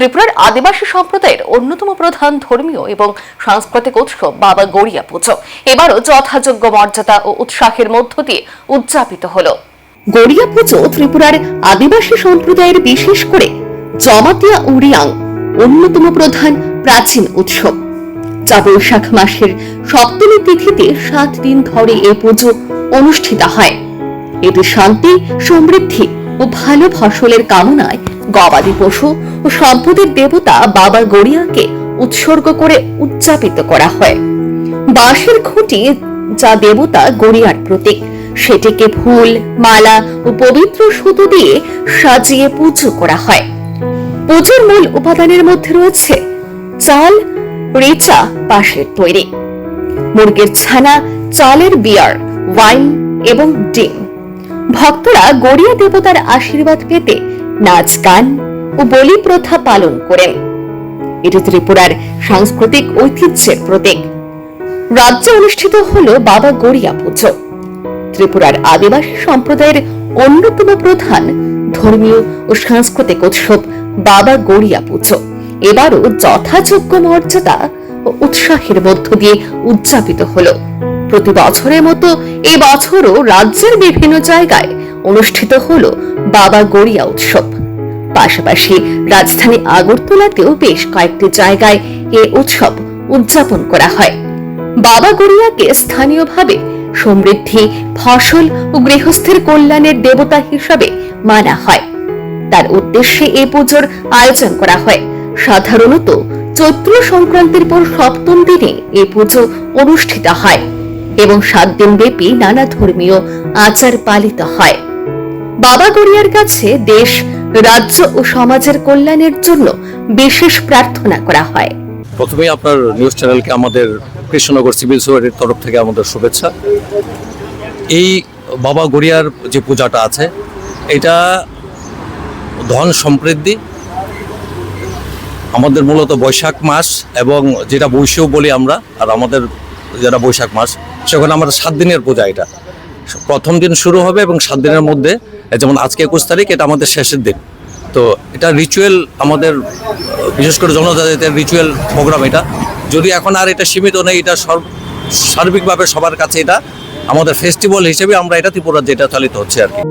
ত্রিপুরার আদিবাসী সম্প্রদায়ের অন্যতম প্রধান ধর্মীয় এবং সাংস্কৃতিক উৎসব বাবা গড়িয়া পুজো এবারও যথাযোগ্য মর্যাদা ও উৎসাহের মধ্য দিয়ে উদযাপিত হলো। গড়িয়া পুজো ত্রিপুরার আদিবাসী সম্প্রদায়ের বিশেষ করে জমাতিয়া উড়িয়াং অন্যতম প্রধান প্রাচীন উৎসব, যা বৈশাখ মাসের সপ্তমী তিথিতে 7 দিন ধরে এই পুজো অনুষ্ঠিত হয়। এটি শান্তি, সমৃদ্ধি ও ভালো ফসলের কামনায় গবাদি পশু ও সম্পদের দেবতা বাবা গড়িয়াকে উৎসর্গ করে উদযাপিত করা হয়। বাঁশের খুঁটি, যা দেবতা গড়িয়ার প্রতীক, সেটিকে ফুল, মালা ও পবিত্র সুতো দিয়ে সাজিয়ে পুজো করা হয়। পুজোর মূল উপাদানের মধ্যে রয়েছে চাল, রেচা বাঁশের তৈরি, মুরগির ছানা, চালের বিয়ার, ওয়াইন এবং ডিম। ভক্তরা গড়িয়া দেবতার আশীর্বাদ পেতে নাচ, গান ও বলি প্রথা পালন করেন। এটি ত্রিপুরার সাংস্কৃতিক ঐতিহ্যের প্রতীক। রাজ্যে অনুষ্ঠিত হলো বাবা গড়িয়া পুজো, ত্রিপুরার আদিবাসী সম্প্রদায়ের অন্যতম প্রধান ধর্মীয় ও সাংস্কৃতিক উৎসব বাবা গড়িয়া পুজো এবারও যথাযোগ্য মর্যাদা ও উৎসাহের মধ্য দিয়ে উদযাপিত হলো। প্রতি বছরের মতো এই বছরও রাজ্যের বিভিন্ন জায়গায় অনুষ্ঠিত হলো বাবা গড়িয়া উৎসব। পাশাপাশি রাজধানী আগরতলাতেও বেশ কয়েকটি জায়গায় এই উৎসব উদযাপন করা হয়। বাবা গড়িয়াকে স্থানীয়ভাবে সমৃদ্ধি, ফসল ও গৃহস্থের কল্যাণের দেবতা হিসাবে মানা হয়। তার উদ্দেশ্যে এই পুজোর আয়োজন করা হয়। সাধারণত চৈত্র সংক্রান্তির পর সপ্তম দিনে এই পুজো অনুষ্ঠিত হয় এবং 7 দিন ব্যাপী নানা ধর্মীয় আচার পালিত হয়। বাবা গড়িয়ার কাছে দেশ, রাজ্য ও সমাজের কল্যাণের জন্য বিশেষ প্রার্থনা করা হয়। প্রথমেই আপনার নিউজ চ্যানেলকে আমাদের কৃষ্ণনগর সিভিল সোসাইটির তরফ থেকে আমাদের শুভেচ্ছা। এই বাবা গড়িয়ার যে পূজাটা আছে, এটা ধন সমৃদ্ধি, আমাদের মূলত বৈশাখ মাস এবং যেটা বৈশাখ বলি আমরা, আর আমাদের যেটা বৈশাখ মাস, সেখানে আমরা 7 দিনের পূজা। এটা প্রথম দিন শুরু হবে এবং 7 দিনের মধ্যে, যেমন আজকে 21 তারিখ, এটা আমাদের শেষের দিন। তো এটা রিচুয়াল, আমাদের বিশেষ করে জনজাতিদের রিচুয়াল প্রোগ্রাম এটা। যদি এখন আর এটা সীমিত নেই, এটা সার্বিকভাবে সবার কাছে এটা আমাদের ফেস্টিভ্যাল হিসেবে আমরা এটা ত্রিপুরা যেটা চালিত হচ্ছে আর কি।